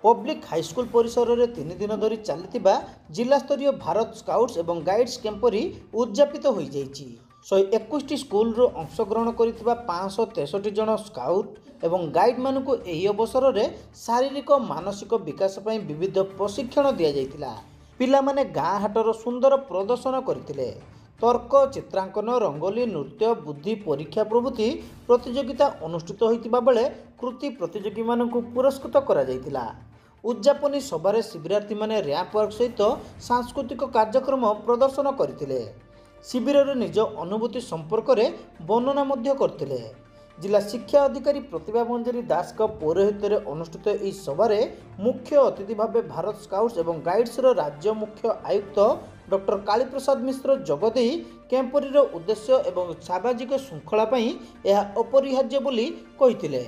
Public high school परिसर में 3 दिन धरी चली जिला स्तरीय भारत स्काउट्स एवं गाइड्स कैंपरी उद्यापित हो जाइए। 121 स्कूल अंशग्रहण कर 563 जन स्काउट एवं गाइड मान अवसर में शारीरिक मानसिक विकास पर विविध प्रशिक्षण दि जाइए। पिला माने गाँ हाटर सुंदर प्रदर्शन करते। तर्क, चित्रांकन, रंगोली, नृत्य, बुद्धि परीक्षा प्रभृति प्रतियोगिता अनुष्ठित होता बेले कृति प्रतियोगी मानक पुरस्कृत करा जाइतिला। उद्यापनी सभारे शिविरार्थी माने रैंप वर्क सहित सांस्कृतिक कार्यक्रम प्रदर्शन करथिले। शिविर निज अनुभूति संपर्क में वर्णना मध्य करथिले। जिला शिक्षा अधिकारी प्रतिभा मंजरी दास पौरोहित्य अनुष्ठित इस सभारे मुख्य अतिथि भाव भारत स्काउट्स एवं गाइड्स राज्य मुख्य आयुक्त डॉक्टर कालीप्रसाद मिश्र जोगदे कैंपरी उद्देश्य एवं सामाजिक श्रृंखला यह अपरिहार्य बोली कहिथिले।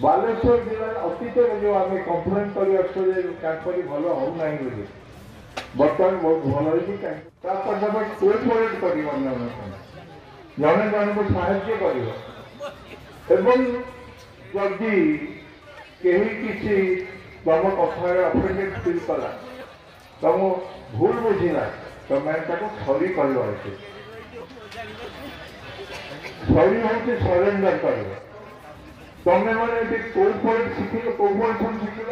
बालेश्वर जिलार अतीत जो आम कम्प्लेन कर भल होना बर्तमान बहुत भल होती कोऑपरेट कर जन जन को साहाय्य कर जदि कहीं किसी तुम कथा अफेंडेड फील कला तुम भूल बुझीला तो मैं सरी कर सरी हूँ सरेंडर कर तुमने मैंने कोऑपरेट शिखिल कोऑपरेशन शिखिल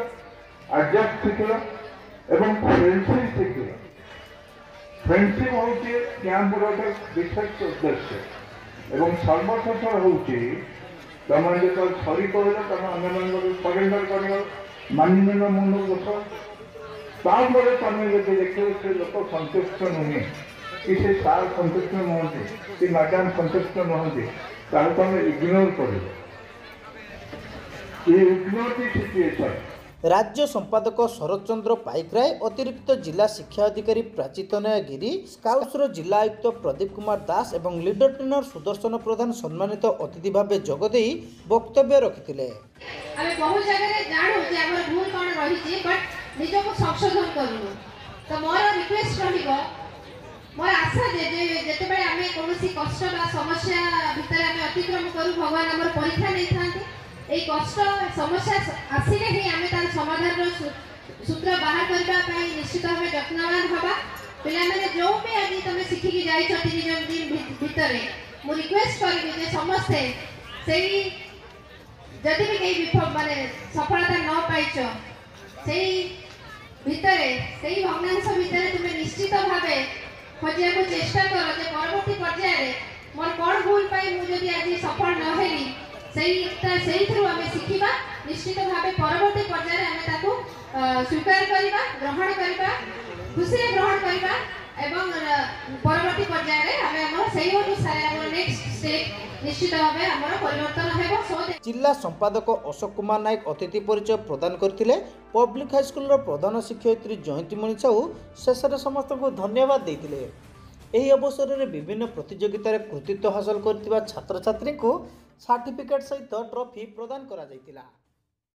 एडजस्ट शिखिल एवं फ्रेंडशिप शिखिल। फ्रेंडशिप हूँ कैंप गोटे विशेष उद्देश्य एवं सर्वशेष हूँ तुम जो सरी कर तुम आम सरेंडर कर मानने मन दोष तुम जब देख से लोक संतुष्ट नुहे कि से सार संतुष्ट नुहति कि मैडम संतुष्ट नुहति तुम इग्नोर कर राज्य संपादक शरद चंद्र पाइकराय, अतिरिक्त जिला शिक्षा अधिकारी प्राची तनया गिरी, स्काउट्स जिला आयुक्त प्रदीप कुमार दास एवं लीडर ट्रेनर सुदर्शन प्रधान सम्मानित अतिथि भाव जोगदे वक्तव्य रखिथिले। आमे बहुत जगह जानो जे हमर भूल कोन रही छी बट निजो को संशोधन करनु तो मोर रिक्वेस्ट रहिबो मोर आशा जे जेते बेले आमे कोनोसी कष्ट बा समस्या भितर आमे अतिक्रम करू भगवान हमर परीक्षा नै थांती ए कष्ट समस्या आसिले ही आमे तार समाधान सूत्र बाहर करबा निश्चित भाव यत्नवान हवा। पिला माने जो भी आज तुम शिखिकी जाई छ 3 दिन भितर मु रिक्वेस्ट करबी जे समस्ते सेही जदि भी कई विफल माने सफलता न पाइछ सेही भितर सेही भग्नांश भितर तुम निश्चित भाव खोजिया को चेष्टा कर जे परवर्ती पर्याय मोर कोन भूल पाई मु जदि आज सफल न हेली सही थ्रू आम शिखा निश्चित भाव परवर्ती पर्याय आम ताकू स्वीकार करवा ग्रहण करवा खुशी ग्रहण करवा एवं परवर्ती पर्याय आम सही अनुसार नेक्स्ट स्टेप निश्चित भाव आम परिवर्तन हेबो। जिला संपादक अशोक कुमार नायक अतिथि परिचय प्रदान करथिले। पब्लिक हाईस्कल प्रधान शिक्षयित्री जयंतीमणि साहू शेष समस्त को धन्यवाद देथिले। एही अवसर में विभिन्न प्रतियोगितार कृतित्व हासिल करथिबा छात्र छात्री को सर्टिफिकेट सहित ट्रॉफी प्रदान करा जायतिला।